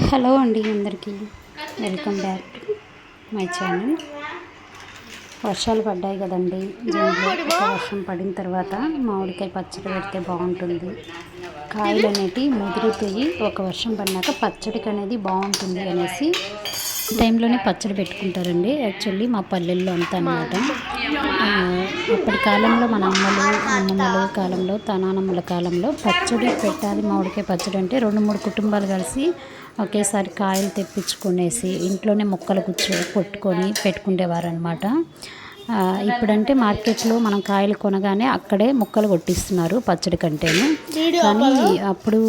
Hello అండి అందరికీ welcome back to my channel. వర్షాలు పడ్డాయి కదండి. జూన్లో ఒక వర్షం పడిన తర్వాత మామిడికాయ పచ్చడి పెడితే బాగుంటుంది. కాయలు అనేటివి ముదురుతాయి. ఒక వర్షం పడినాక పచ్చడికి అనేది బాగుంటుంది అనేసి టైంలోనే పచ్చడి పెట్టుకుంటారండి. యాక్చువల్లీ మా పల్లెల్లో అంతా అన్నమాట. అప్పటి కాలంలో మన అమ్మమ్మల కాలంలో నానమ్మల కాలంలో పచ్చడి పెట్టాలి. మామిడికాయ పచ్చడి అంటే 2-3 కుటుంబాలు కలిసి ఒకేసారి కాయలు తెప్పించుకునేసి ఇంట్లోనే ముక్కలు కొట్టుకొని పెట్టుకునేవారు అనమాట. ఇప్పుడంటే మార్కెట్లో మనం కాయలు కొనగానే అక్కడే ముక్కలు కొట్టిస్తున్నారు పచ్చడి కంటేను. కానీ అప్పుడు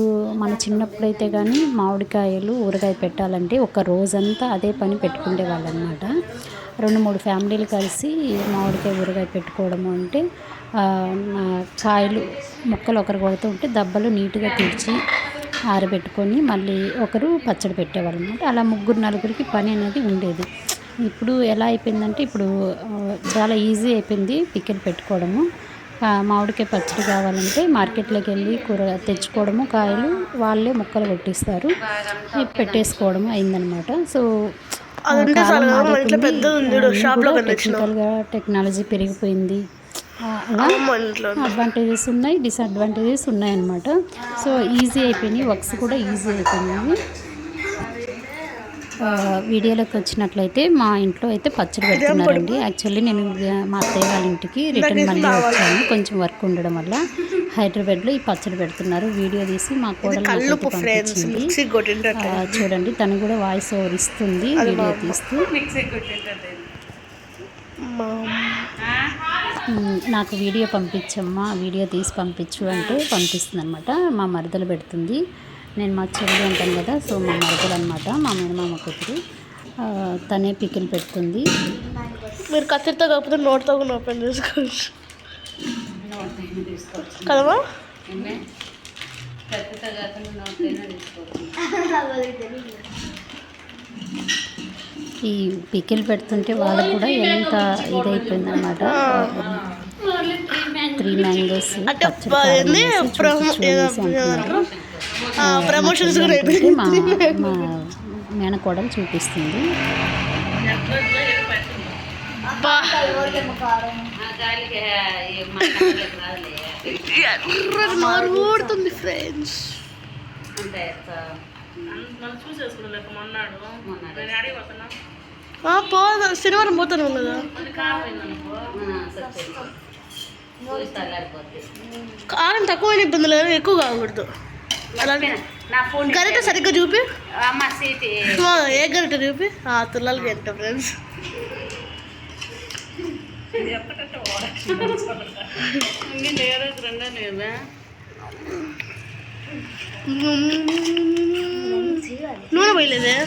మన చిన్నప్పుడు అయితే కానీ మామిడికాయలు ఊరగాయ పెట్టాలంటే ఒక రోజంతా అదే పని పెట్టుకునేవాళ్ళు అనమాట. 2-3 ఫ్యామిలీలు కలిసి మామిడికాయ ఊరగాయ పెట్టుకోవడము అంటే కాయలు ముక్కలు ఒకరు కొడుతూ ఉంటే దెబ్బలు నీట్గా తీర్చి ఆరబెట్టుకొని మళ్ళీ ఒకరు పచ్చడి పెట్టేవాళ్ళు అనమాట. అలా 3-4కి పని అనేది ఉండేది. ఇప్పుడు ఎలా అయిపోయిందంటే ఇప్పుడు చాలా ఈజీ అయిపోయింది పికిల్ పెట్టుకోవడము. మామిడికాయ పచ్చడి కావాలంటే మార్కెట్లోకి వెళ్ళి తెచ్చుకోవడము, కాయలు వాళ్ళే ముక్కలు కొట్టిస్తారు, పెట్టేసుకోవడము అయిందనమాట. సో టెక్నికల్గా టెక్నాలజీ పెరిగిపోయింది. అడ్వాంటేజెస్ ఉన్నాయి, డిసడ్వాంటేజెస్ ఉన్నాయన్నమాట. సో ఈజీ అయిపోయినాయి, వర్క్స్ కూడా ఈజీ అయిపోయినాయి. వీడియోలోకి వచ్చినట్లయితే మా ఇంట్లో అయితే పచ్చడి పెడుతున్నారండి. యాక్చువల్లీ నేను మా అత్తయ్య వాళ్ళ ఇంటికి రిటర్న్ మళ్ళీ వచ్చాను. కొంచెం వర్క్ ఉండడం వల్ల హైదరాబాద్లో ఈ పచ్చడి పెడుతున్నారు. వీడియో తీసి మా కోడలు పంపించింది. చూడండి, తను కూడా వాయిస్ ఓవర్ ఇస్తుంది వీడియో తీస్తూ. నాకు వీడియో పంపించమ్మా, వీడియో తీసి పంపించు అంటే పంపిస్తుంది అనమాట. మా మరదలు పెడుతుంది, నేను మా చెల్లి ఉంటాను కదా. సో మా మరదలు అనమాట, మా మేనమామ కూతురు. తనే పికిల్ పెడుతుంది. మీరు కత్తిరితో కాకపోతే నోట్తో కూడా ఓపెన్ చేసుకోవచ్చు కదమ్మా. ఈ పికిల్ పెడుతుంటే వాళ్ళకు కూడా ఎంత ఇదైపోయిందన్నమాట. 3 మ్యాంగోస్ ప్రమోషన్స్ మా మేనకోడలు చూపిస్తుంది. ఊడుతుంది ఫ్రెండ్స్. పోదా శనివారం పోతాను కదా. కారం తక్కువైన ఇబ్బంది లేదు, ఎక్కువ కాకూడదు. గరిట సరిగ్గా చూపి, ఏ గరిట చూపి తులాలు గంట ఫ్రెండ్స్. నూనె పోయలేదే.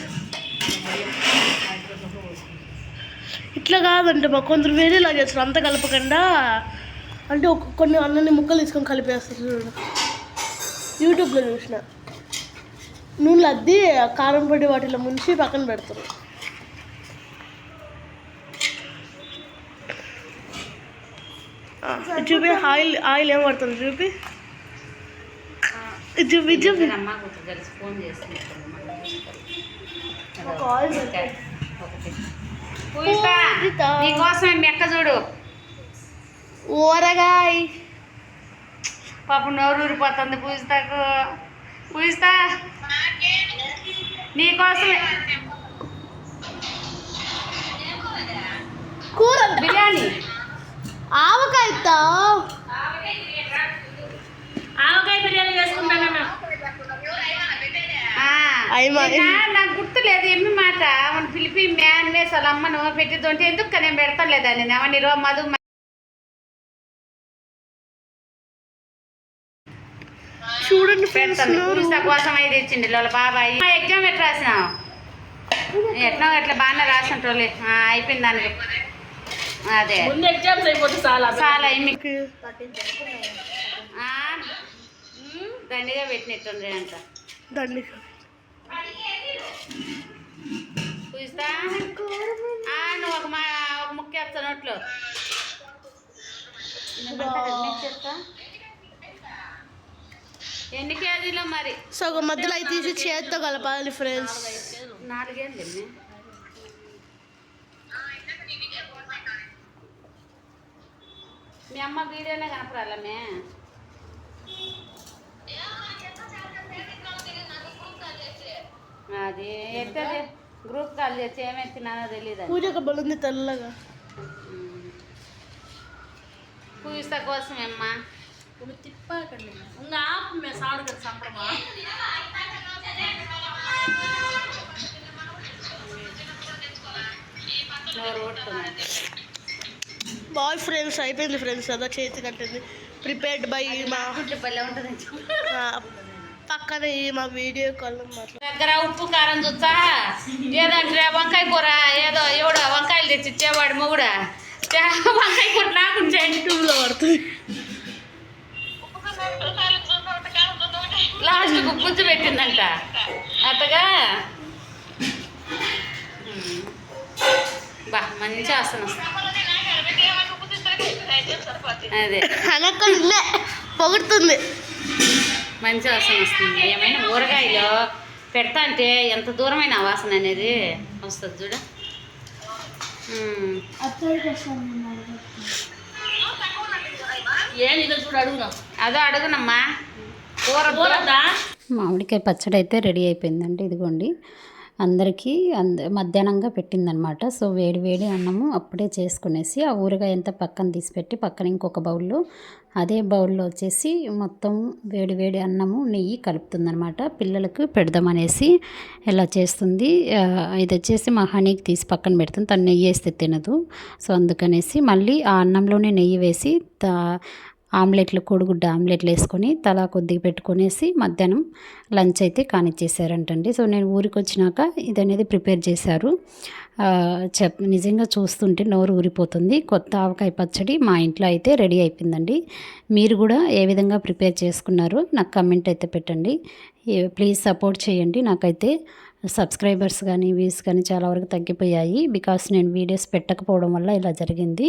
ఇట్లా కాదంటే మా కొందరు వేరేలా చేస్తారు, అంతా కలపకుండా. అంటే కొన్ని అన్నీ ముక్కలు తీసుకొని కలిపేస్తారు చూడు, యూట్యూబ్లో చూసిన. నూనెలు అద్ది కారం పొడి వాటిలో ముంచి పక్కన పెడతారు. చూపి ఆయిల్ ఏం పడుతుంది చూపి, చూపి చూపి. నీకోసం మెక్క చూడు, ఊరగాయ పాపం నోరు ఊరిపోతుంది. పూజిస్తా నీకోసమే కూర బిర్యానీ. ఆవకాయ బిర్యానీ చేసుకుంటానన్నా. నాకు గుర్తులేదు ఎమ్మి మాట మన పిలిపి మ్యాన్ వేసి వాళ్ళ అమ్మను పెట్టిద్దంటే ఎందుకు నేను పెడతాను లేదని నీరో మధు చూడండి పూజిత కోసం అయితే ఇచ్చిండి వాళ్ళ బాబాయ్. ఎగ్జామ్ ఎట్లా రాసినావు? ఎట్లా బాగానే రాసినట్టు అయిపోయింది దానికి. అదే చాలా మీకు దండిగా పెట్టినట్టుండ్రి అంట. పూజితా నువ్వు ఒక ముక్క వేస్తా నోట్లో చెప్తా. ఎన్ని కేజీలో మరి సగం మధ్యలో అవి తీసి చేతితో కలపాలి ఫ్రెండ్స్. 4 ఏళ్ళు. మీ అమ్మ వీడియోనే కనపరాలమే. అది ఎత్తది గ్రూప్ కాల్ చేసి ఏమెత్తినానో తెలీదు. పూజకు బలుంది తెల్లగా. పూజిత కోసమేమ్మా తిప్పాకండి ఇంకా మేము సాడు కదా సంప్రమా. బాయ్ ఫ్రెండ్స్ అయిపోయింది ఫ్రెండ్స్. అదా చేతి కట్టింది ప్రిపేర్డ్ బై మా భలే ఉంటుంది. పక్కన మా వీడియో కాల్ మాట్లాడు. దగ్గర ఉప్పు కారం చూస్తా ఏదంటే వంకాయ కూర ఏదో ఎవడో వంకాయలు తెచ్చి ఇచ్చేవాడు మొగుడా వంకాయ కూర నాకు యూట్యూబ్లో పడుతుంది. లాస్ట్కు పుచ్చు పెట్టిందంట అట్టగా. బా మంచి ఆసన అదే అనకుండా పొగుడుతుంది. మంచి వాసన వస్తుంది. ఏమైనా ఊరగాయలు పెడతా అంటే ఎంత దూరమైన వాసన అనేది వస్తుంది చూడ. అదో అడుగునమ్మా. మామిడికాయ పచ్చడి అయితే రెడీ అయిపోయిందండి. ఇదిగోండి అందరికీ మధ్యాహ్నంగా పెట్టిందనమాట. సో వేడి వేడి అన్నము అప్పుడే చేసుకునేసి ఆ ఊరగాయ అంతా పక్కన తీసిపెట్టి పక్కన ఇంకొక బౌల్లో అదే బౌల్లో వచ్చేసి మొత్తం వేడి వేడి అన్నము నెయ్యి కలుపుతుందనమాట. పిల్లలకు పెడదామనేసి ఇలా చేస్తుంది. ఇది వచ్చేసి మా హనీకి తీసి పక్కన పెడుతుంది. తను నెయ్యి వేస్తే తినదు. సో అందుకనేసి మళ్ళీ ఆ అన్నంలోనే నెయ్యి వేసి ఆమ్లెట్లు కోడిగుడ్డ ఆమ్లెట్లు వేసుకొని తలా కొద్దిగా పెట్టుకొనేసి మధ్యాహ్నం లంచ్ అయితే కానిచ్చేసారంటండి. సో నేను ఊరికి వచ్చినాక ఇది అనేది ప్రిపేర్ చేశారు. నిజంగా చూస్తుంటే నోరు ఊరిపోతుంది. కొత్త ఆవకాయ పచ్చడి మా ఇంట్లో అయితే రెడీ అయిపోయిందండి. మీరు కూడా ఏ విధంగా ప్రిపేర్ చేసుకున్నారో నాకు కమెంట్ అయితే పెట్టండి. ప్లీజ్ సపోర్ట్ చేయండి. నాకైతే సబ్స్క్రైబర్స్ కానీ వ్యూస్ కానీ చాలా వరకు తగ్గిపోయాయి. బికాస్ నేను వీడియోస్ పెట్టకపోవడం వల్ల ఇలా జరిగింది.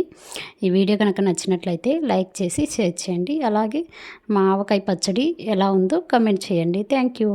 ఈ వీడియో కనుక నచ్చినట్లయితే లైక్ చేసి షేర్ చేయండి. అలాగే మా ఆవకాయ పచ్చడి ఎలా ఉందో కమెంట్ చేయండి. Thank you.